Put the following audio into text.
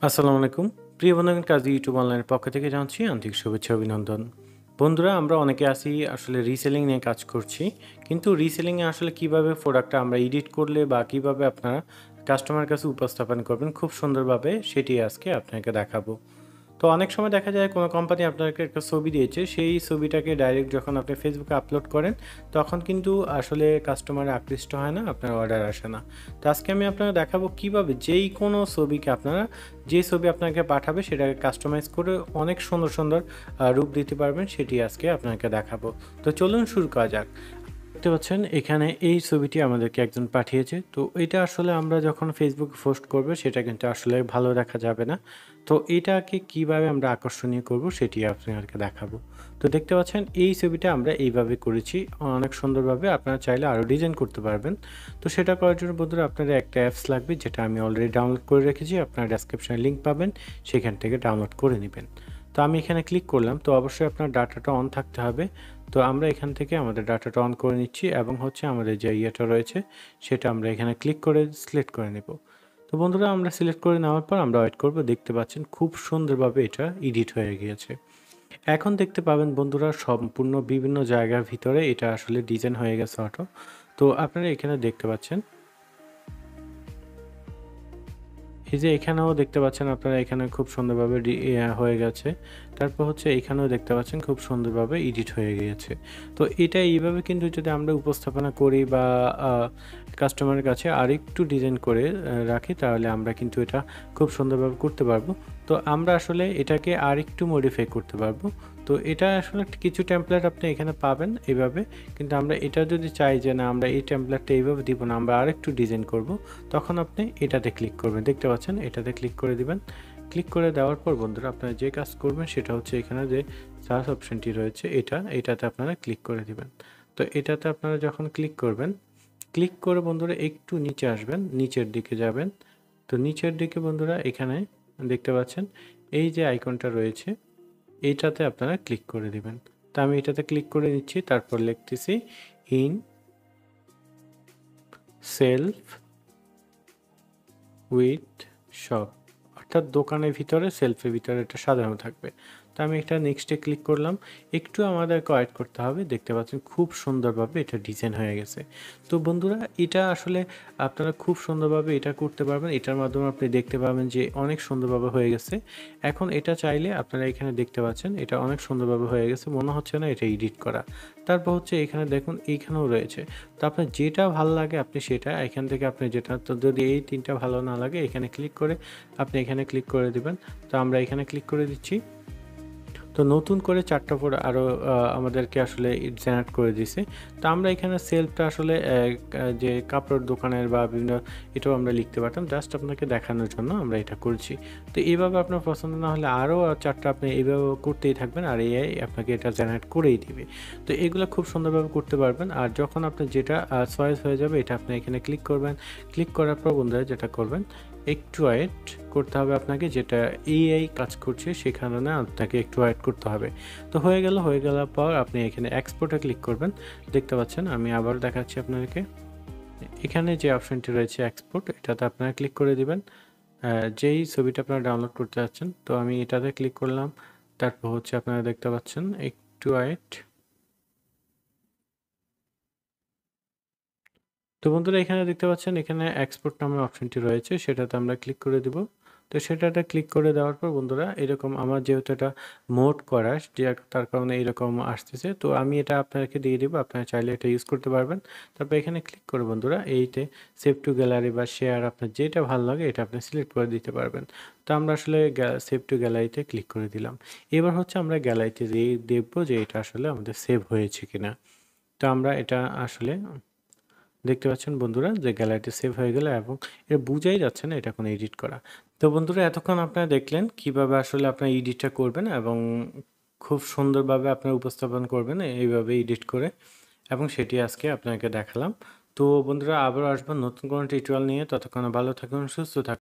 আসসালামু আলাইকুম। প্রিয় বন্ধুগণ, কাজী ইউটিউব অনলাইনের পক্ষ থেকে জানাচ্ছি আন্তরিক শুভেচ্ছা অভিনন্দন। বন্ধুরা, আমরা অনেকে আছি আসলে রিসেলিং নিয়ে কাজ করছি। কিন্তু রিসেলিংয়ে আসলে কিভাবে প্রোডাক্টটা আমরা এডিট করলে বা কিভাবে আপনারা কাস্টমারের কাছে উপস্থাপন করবেন খুব সুন্দরভাবে, সেটি আজকে আপনাকে দেখাবো। তো অনেক সময় দেখা যায় কোনো কোম্পানি আপনাকে একটা ছবি দিয়েছে, সেই ছবিটাকে ডাইরেক্ট যখন আপনি ফেসবুকে আপলোড করেন, তখন কিন্তু আসলে কাস্টমার আকৃষ্ট হয় না, আপনার অর্ডার আসে না। তো আজকে আমি আপনাকে দেখাবো কিভাবে যেই কোনো ছবিকে আপনারা, যে ছবি আপনাকে পাঠাবে সেটাকে কাস্টমাইজ করে অনেক সুন্দর সুন্দর রূপ দিতে পারবেন, সেটি আজকে আপনাকে দেখাবো। তো চলুন শুরু করা যাক। দেখতে পাচ্ছেন এখানে এই ছবিটি আমাদেরকে একজন পাঠিয়েছে। তো এটা আসলে আমরা যখন ফেসবুকে পোস্ট করব সেটা কিন্তু আসলে ভালো দেখা যাবে না। তো এটাকে কিভাবে আমরা আকর্ষণীয় করব সেটি আপনাদেরকে দেখাবো। তো দেখতে পাচ্ছেন এই ছবিটা আমরা এইভাবে করেছি অনেক সুন্দরভাবে। আপনারা চাইলে আরও ডিজাইন করতে পারবেন। তো সেটা করার জন্য বন্ধুরা আপনাদের একটা অ্যাপস লাগবে, যেটা আমি অলরেডি ডাউনলোড করে রেখেছি। আপনারা ডেসক্রিপশনে লিঙ্ক পাবেন, সেখান থেকে ডাউনলোড করে নেবেন। তো আমি এখানে ক্লিক করলাম। তো অবশ্যই আপনার ডাটাটা অন থাকতে হবে। তো আমরা এখান থেকে আমাদের ডাটাটা অন করে নিচ্ছি এবং হচ্ছে আমাদের যে ইয়েটা রয়েছে সেটা আমরা এখানে ক্লিক করে সিলেক্ট করে নেব। তো বন্ধুরা, আমরা সিলেক্ট করে নেওয়ার পর আমরা ওয়েট করব। দেখতে পাচ্ছেন খুব সুন্দরভাবে এটা এডিট হয়ে গিয়েছে। এখন দেখতে পাবেন বন্ধুরা, সম্পূর্ণ বিভিন্ন জায়গার ভিতরে এটা আসলে ডিজাইন হয়ে গেছে অটো। তো আপনারা এখানে দেখতে পাচ্ছেন, এই যে এখানেও দেখতে পাচ্ছেন আপনারা, এখানে খুব সুন্দরভাবে হয়ে গেছে। তারপর হচ্ছে এখানেও দেখতে পাচ্ছেন খুব সুন্দরভাবে এডিট হয়ে গিয়েছে। তো এটা এইভাবে কিন্তু যদি আমরা উপস্থাপনা করি বা কাস্টমারের কাছে আরেকটু ডিজাইন করে রাখি, তাহলে আমরা কিন্তু এটা খুব সুন্দরভাবে করতে পারবো। তো আমরা আসলে এটাকে আরেকটু মডিফাই করতে পারবো। তো এটা আসলে কিছু টেমপ্লেট আপনি এখানে পাবেন এভাবে। কিন্তু আমরা এটা যদি চাই যে না, আমরা এই টেমপ্লেটটা এইভাবে দিব না, আমরা আরেকটু ডিজাইন করব, তখন আপনি এটাতে ক্লিক করবেন। দেখতে পাচ্ছেন, এটাতে ক্লিক করে দিবেন। ক্লিক করে দেওয়ার পর বন্ধুরা আপনারা যে কাজ করবেন সেটা হচ্ছে, এখানে যে সার্চ অপশনটি রয়েছে এটাতে আপনারা ক্লিক করে দিবেন। তো এটাতে আপনারা যখন ক্লিক করবেন, ক্লিক করে বন্ধুরা একটু নিচে আসবেন, নিচের দিকে যাবেন। তো নিচের দিকে বন্ধুরা এখানে দেখতে পাচ্ছেন এই যে আইকনটা রয়েছে, এইটাতে আপনারা ক্লিক করে দিবেন। তো আমি এটাতে ক্লিক করে নিচ্ছি। তারপর লিখতেছি ইন সেলফ উইথ শপ, অর্থাৎ দোকানের ভিতরে সেলফের ভিতরে এটা সাজানো থাকবে। তো আমি এটা নেক্সটে ক্লিক করলাম। একটু আমাদেরকে ওয়েট করতে হবে। দেখতে পাচ্ছেন খুব সুন্দরভাবে এটা ডিজাইন হয়ে গেছে। তো বন্ধুরা, এটা আসলে আপনারা খুব সুন্দরভাবে এটা করতে পারবেন। এটার মাধ্যমে আপনি দেখতে পাবেন যে অনেক সুন্দরভাবে হয়ে গেছে। এখন এটা চাইলে আপনারা এখানে দেখতে পাচ্ছেন এটা অনেক সুন্দরভাবে হয়ে গেছে, মনে হচ্ছে না এটা এডিট করা। তারপর হচ্ছে এখানে দেখুন, এইখানেও রয়েছে। তো আপনার যেটা ভালো লাগে আপনি সেটা এখান থেকে, আপনি যেটা, তো যদি এই তিনটা ভালো না লাগে এখানে ক্লিক করে আপনি এখানে ক্লিক করে দিবেন। তো আমরা এখানে ক্লিক করে দিচ্ছি। তো নতুন করে 4টা ফোল্ডার আরও আমাদেরকে আসলে জেনারেট করে দিছে। তো আমরা এখানে সেলফটা আসলে যে কাপড়ের দোকানের বা বিভিন্ন, এটাও আমরা লিখতে পারতাম। জাস্ট আপনাকে দেখানোর জন্য আমরা এটা করছি। তো এইভাবে আপনার পছন্দ না হলে আরও 4টা আপনি এইভাবে করতেই থাকবেন, আর এআই আপনাকে এটা জেনারেট করেই দিবে। তো এগুলো খুব সুন্দরভাবে করতে পারবেন। আর যখন আপনার যেটা চয়েস হয়ে যাবে, এটা আপনি এখানে ক্লিক করবেন। ক্লিক করার পর বন্ধুরা যেটা করবেন, একটু ওয়েট করতে হবে আপনাকে, যেটা এআই কাজ করছে সেখানে আপনাকে একটু ওয়েট করতে হবে। তো হয়ে যাওয়ার পর আপনি এখানে এক্সপোর্টে ক্লিক করবেন। দেখতে পাচ্ছেন, আমি আবার দেখাচ্ছি আপনাদেরকে। এখানে যে অপশনটি রয়েছে এক্সপোর্ট, এটাতে আপনারা ক্লিক করে দিবেন যেই ছবিটা আপনারা ডাউনলোড করতে যাচ্ছেন। তো আমি এটাতে ক্লিক করলাম। তারপর হচ্ছে আপনারা দেখতে পাচ্ছেন, একটু ওয়েট। তো বন্ধুরা, এখানে দেখতে পাচ্ছেন এখানে এক্সপোর্ট নামের অপশনটি রয়েছে, সেটাতে আমরা ক্লিক করে দিব। তো সেটাতে ক্লিক করে দেওয়ার পর বন্ধুরা এরকম, আমার যেহেতু এটা মোড করা, যে তার কারণে এরকম আসতেছে। তো আমি এটা আপনাকে দিয়ে দিব, আপনারা চাইলে এটা ইউজ করতে পারবেন। তারপর এখানে ক্লিক করে বন্ধুরা এইতে সেভ টু গ্যালারি বা শেয়ার, আপনার যেটা ভালো লাগে এটা আপনি সিলেক্ট করে দিতে পারবেন। তো আমরা আসলে সেভ টু গ্যালারিতে ক্লিক করে দিলাম। এবার হচ্ছে আমরা গ্যালারিতে দিয়ে দেখবো যে এটা আসলে আমাদের সেভ হয়েছে কিনা। তো আমরা এটা আসলে দেখতে পাচ্ছেন বন্ধুরা যে গ্যালারিতে সেভ হয়ে গেল, এবং এটা বুঝাই যাচ্ছে না এটা কোনো এডিট করা। তো বন্ধুরা, এতক্ষণ আপনারা দেখলেন কিভাবে আসলে আপনার এডিটটা করবেন এবং খুব সুন্দরভাবে আপনারা উপস্থাপন করবেন এইভাবে এডিট করে, এবং সেটি আজকে আপনাকে দেখালাম। তো বন্ধুরা, আবারও আসবেন নতুন কোনো টিউটোরিয়াল নিয়ে। ততক্ষণে ভালো থাকুন, সুস্থ থাকুন।